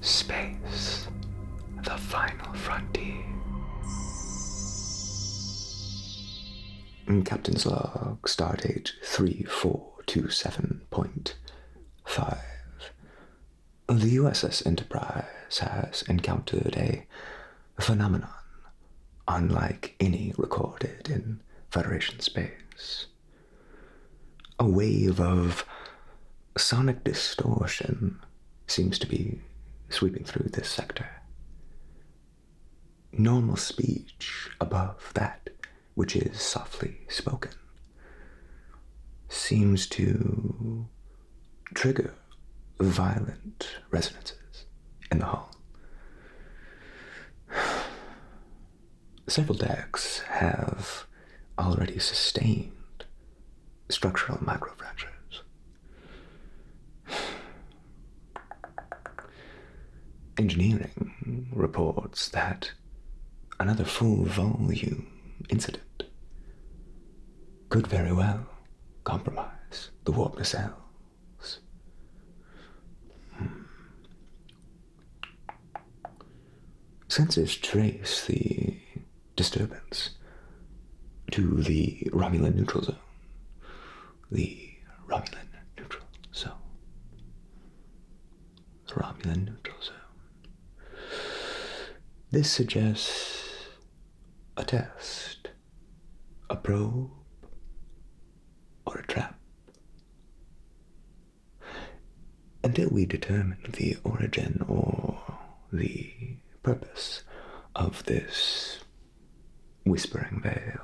Space, the final frontier. Captain's log, stardate 3427.5. The U.S.S. Enterprise has encountered a phenomenon unlike any recorded in Federation space. A wave of sonic distortion seems to be sweeping through this sector. Normal speech above that which is softly spoken seems to trigger violent resonances in the hull. Several decks have already sustained structural microfractures. Engineering reports that another full-volume incident could very well compromise the warp nacelles. Sensors trace the disturbance to the Romulan neutral zone. The Romulan neutral zone. The Romulan neutral zone. This suggests a test, a probe, or a trap. Until we determine the origin or the purpose of this whispering veil,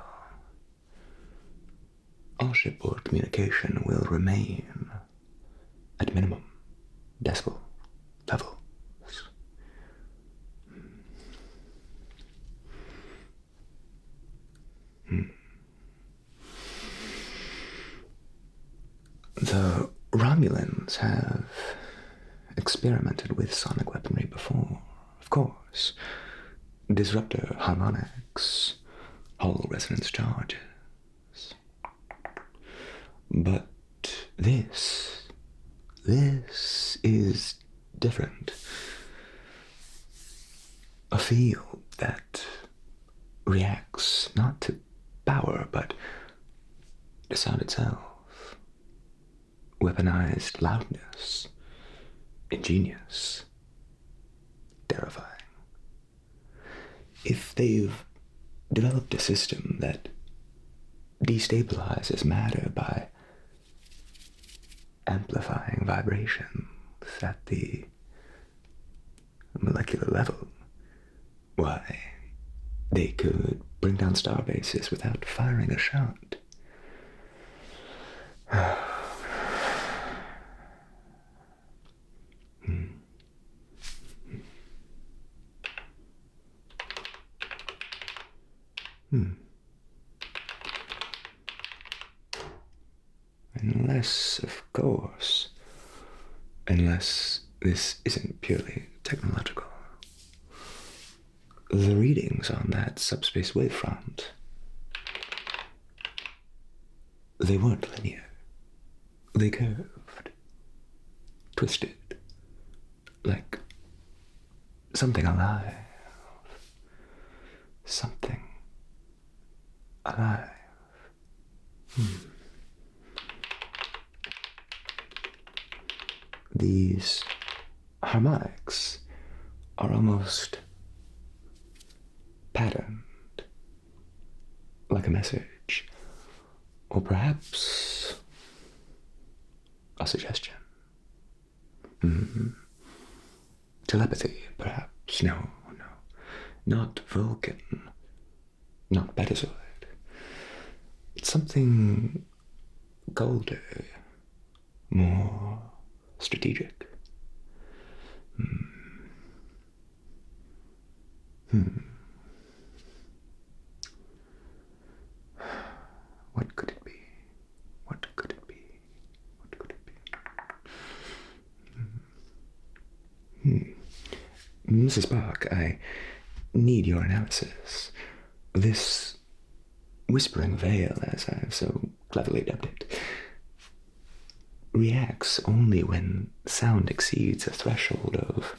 all shipboard communication will remain at minimum decibel levels. The Romulans have experimented with sonic weaponry before, of course. Disruptor harmonics, hull resonance charges. But this is different. A field that reacts not to power, but to sound itself. Weaponized loudness. Ingenious. Terrifying. If they've developed a system that destabilizes matter by amplifying vibrations at the molecular level, why, they could bring down star bases without firing a shot. Unless this isn't purely technological. The readings on that subspace wavefront, they weren't linear. They curved, twisted, like something alive. Something alive. These harmonics are almost patterned, like a message, or perhaps a suggestion. Telepathy, perhaps. No. Not Vulcan, not Betazoid. It's something colder, more strategic. What could it be? What could it be? What could it be? Mrs. Spock, I need your analysis. This whispering veil, as I've so cleverly dubbed it, reacts only when sound exceeds a threshold of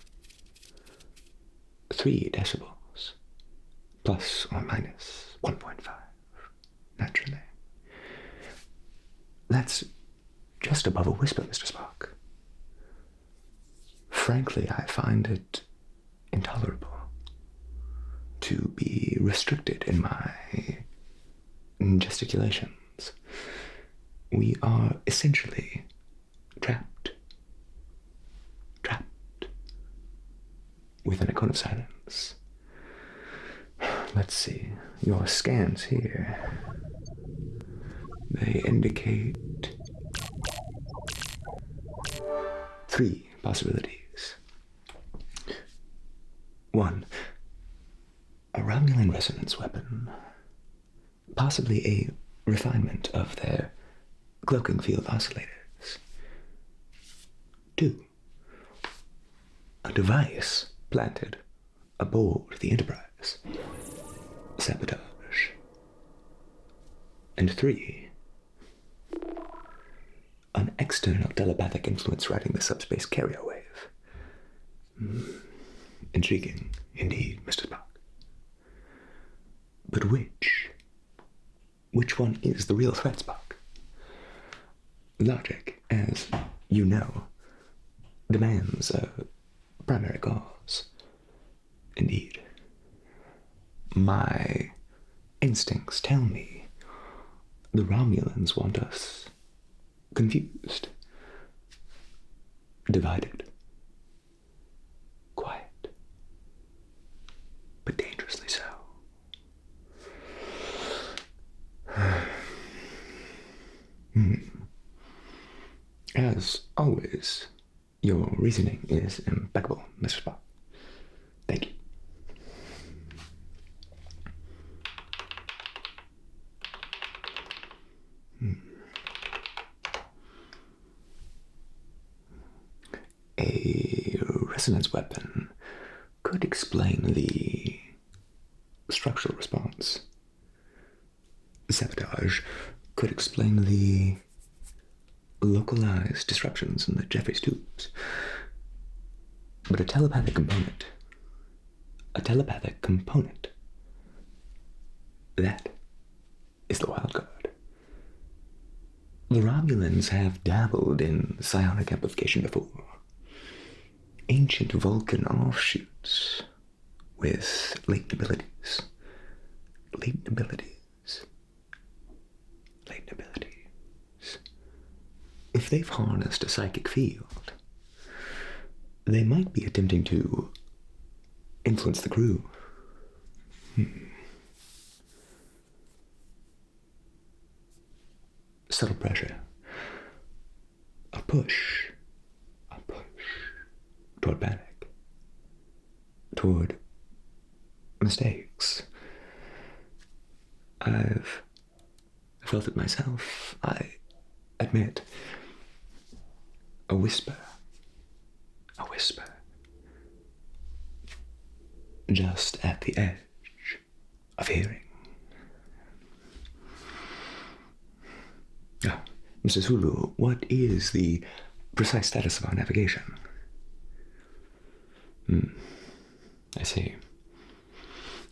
3 decibels, plus or minus 1.5, naturally. That's just above a whisper, Mr. Spock. Frankly, I find it intolerable to be restricted in my gesticulations. We are essentially trapped within a cone of silence. Let's see, your scans here, they indicate 3 possibilities. 1, a Romulan resonance weapon, possibly a refinement of their cloaking field oscillators. 2, a device planted aboard the Enterprise, sabotage. And 3, an external telepathic influence riding the subspace carrier wave. Intriguing, indeed, Mr. Spock. But which one is the real threat, Spock? Logic, as you know, demands a primary cause. Indeed. My instincts tell me the Romulans want us confused, divided, quiet, but dangerously so. As always, your reasoning is impeccable, Mr. Spock. Thank you. A resonance weapon could explain the structural response. Sabotage could explain the localized disruptions in the Jeffries tubes. But a telepathic component, that is the wild card. The Romulans have dabbled in psionic amplification before. Ancient Vulcan offshoots with latent abilities. If they've harnessed a psychic field, they might be attempting to influence the crew. Subtle pressure. A push toward panic, toward mistakes. I've felt it myself, I admit. A whisper, just at the edge of hearing. Mr. Sulu, what is the precise status of our navigation? I see.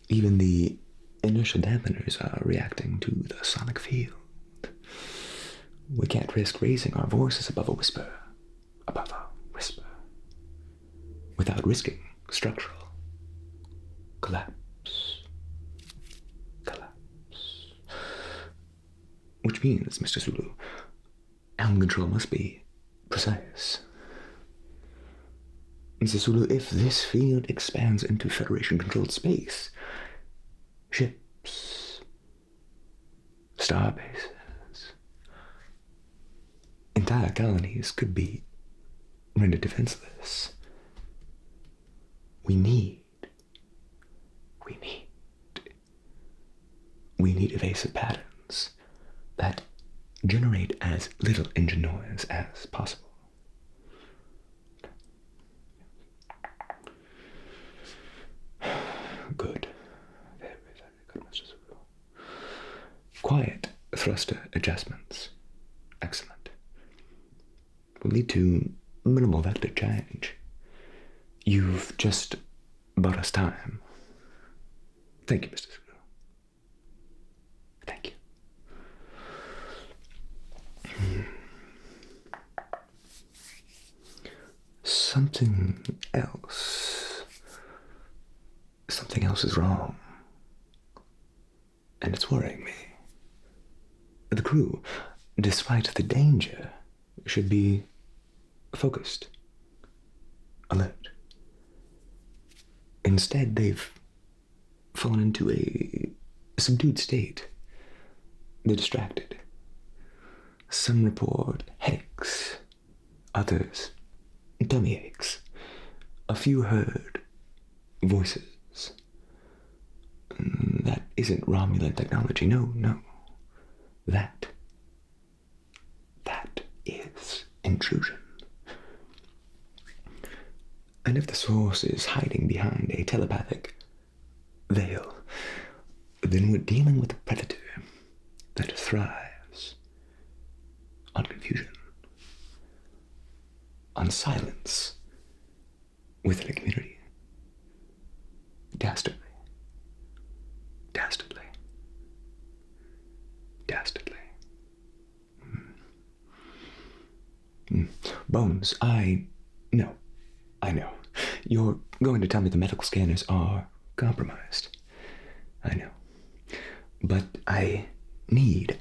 Even the inertia dampeners are reacting to the sonic field. We can't risk raising our voices above a whisper, without risking structural collapse. Which means, Mr. Sulu, helm control must be precise. Mr. Sulu, if this field expands into Federation-controlled space, ships, starbases, entire colonies could be rendered defenseless. We need evasive patterns that generate as little engine noise as possible. Good. Very, very good, Mr. Sulu. Quiet thruster adjustments. Excellent. Will lead to minimal vector change. You've just bought us time. Thank you, Mr. Sulu. Thank you. Something else is wrong. And it's worrying me. The crew, despite the danger, should be focused, alert. Instead, they've fallen into a subdued state. They're distracted. Some report headaches, others tummy aches. A few heard voices. That isn't Romulan technology. No. That is intrusion. And if the source is hiding behind a telepathic veil, then we're dealing with a predator that thrives on confusion, on silence within a community. Dastardly. Bones, I know. You're going to tell me the medical scanners are compromised. I know. But I need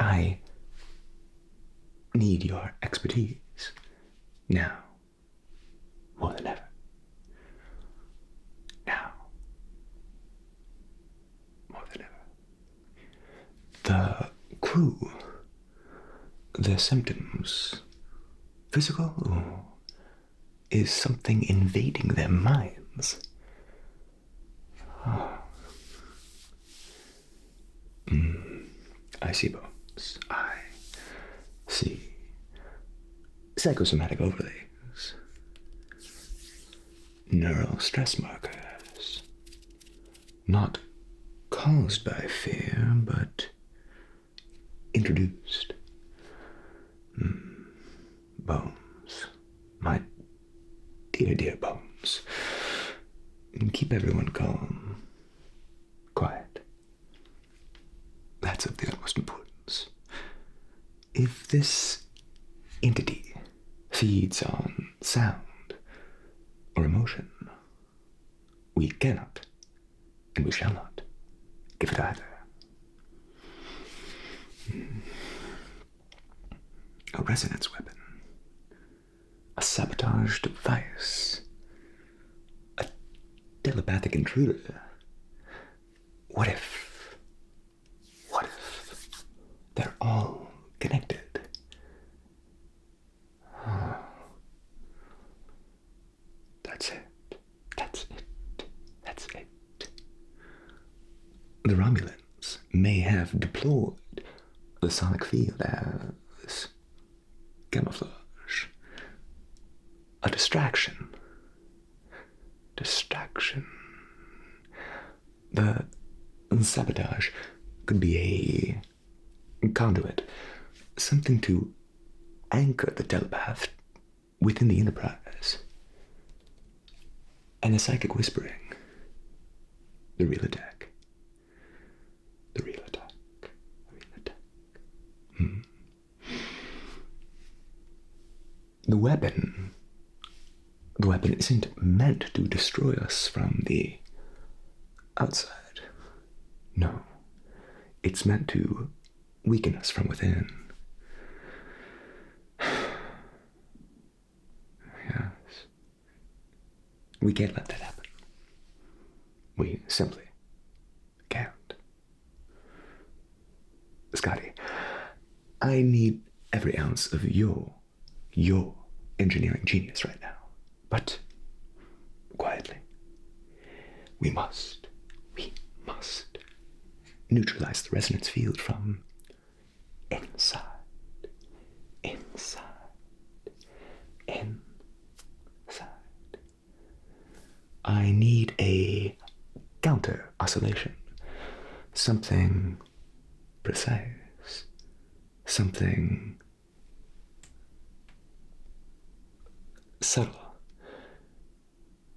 your expertise. Now. More than ever. The crew, their symptoms, physical, or is something invading their minds? I see bones. I see psychosomatic overlays, neural stress markers, not caused by fear, but introduced. Bones. My dear Bones. Keep everyone calm. Quiet. That's of the utmost importance. If this entity feeds on sound or emotion, we cannot, and we shall not, give it either. A resonance weapon. A sabotage device. A telepathic intruder. What if they're all connected? That's it. The Romulans may have deployed the sonic field as camouflage. A distraction. The sabotage could be a conduit, something to anchor the telepath within the Enterprise. And the psychic whispering. The real attack. The weapon isn't meant to destroy us from the outside. No, it's meant to weaken us from within. Yes. We can't let that happen. We simply can't. Scotty, I need every ounce of your engineering genius right now. But quietly, we must neutralize the resonance field from inside. I need a counter oscillation. Something precise. Something subtle.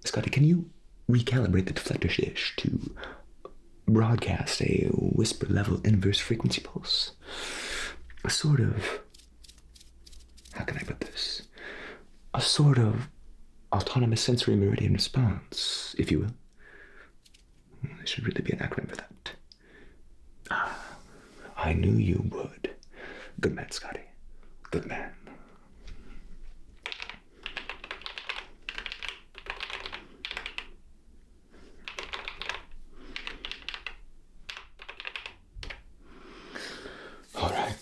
Scotty, can you recalibrate the deflector dish to broadcast a whisper-level inverse frequency pulse. A sort of, how can I put this? A sort of autonomous sensory meridian response, if you will. There should really be an acronym for that. I knew you would. Good man, Scotty. Good man. All right.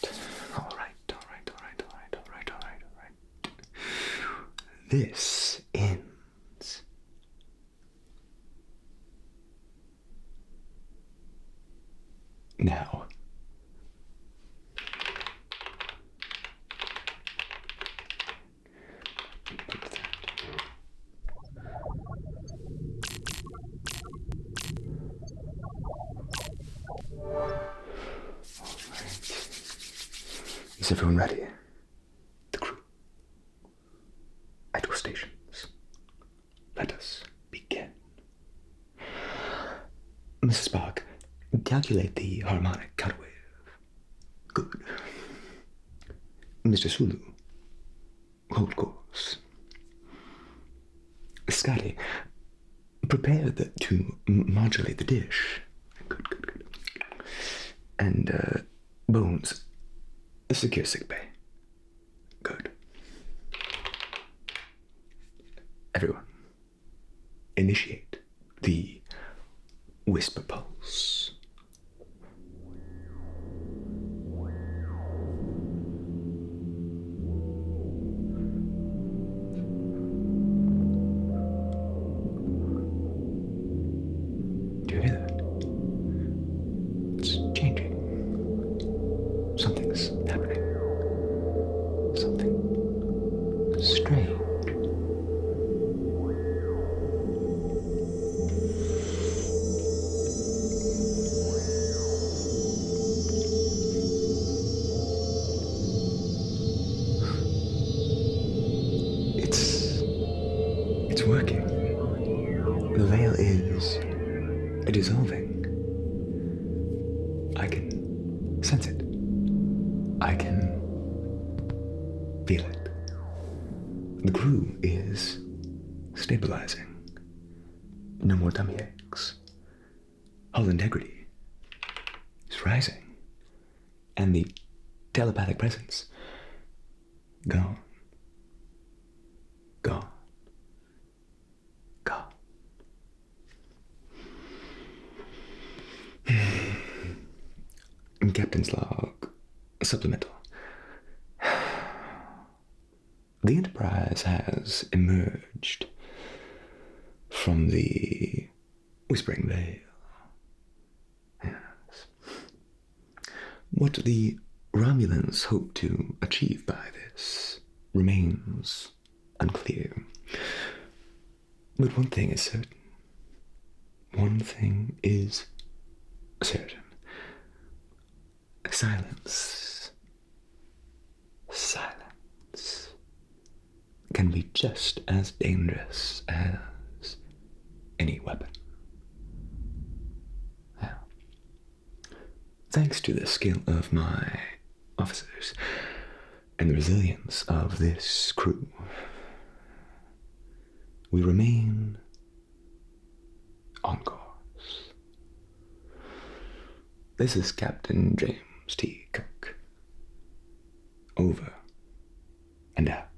This ends. Now. Is everyone ready? The crew. At your stations. Let us begin. Mrs. Spock, calculate the harmonic cutaway. Good. Mr. Sulu, hold course. Scotty, prepare to modulate the dish. Good. And, Bones, secure sickbay. Good. Everyone, initiate the whisper pulse. Do you hear that? It's changing. Something's happening. Something strange. It's working. The veil is dissolving. I can sense it. I can feel it. The crew is stabilizing. No more tummy aches. Hull integrity is rising. And the telepathic presence, gone. Gone. Gone. Captain's log. Supplemental. The Enterprise has emerged from the Whispering Veil. Yes. What the Romulans hope to achieve by this remains unclear. But one thing is certain. One thing is certain. Silence. Silence can be just as dangerous as any weapon. Now, thanks to the skill of my officers and the resilience of this crew, we remain on course. This is Captain James T. Kirk. Over and out.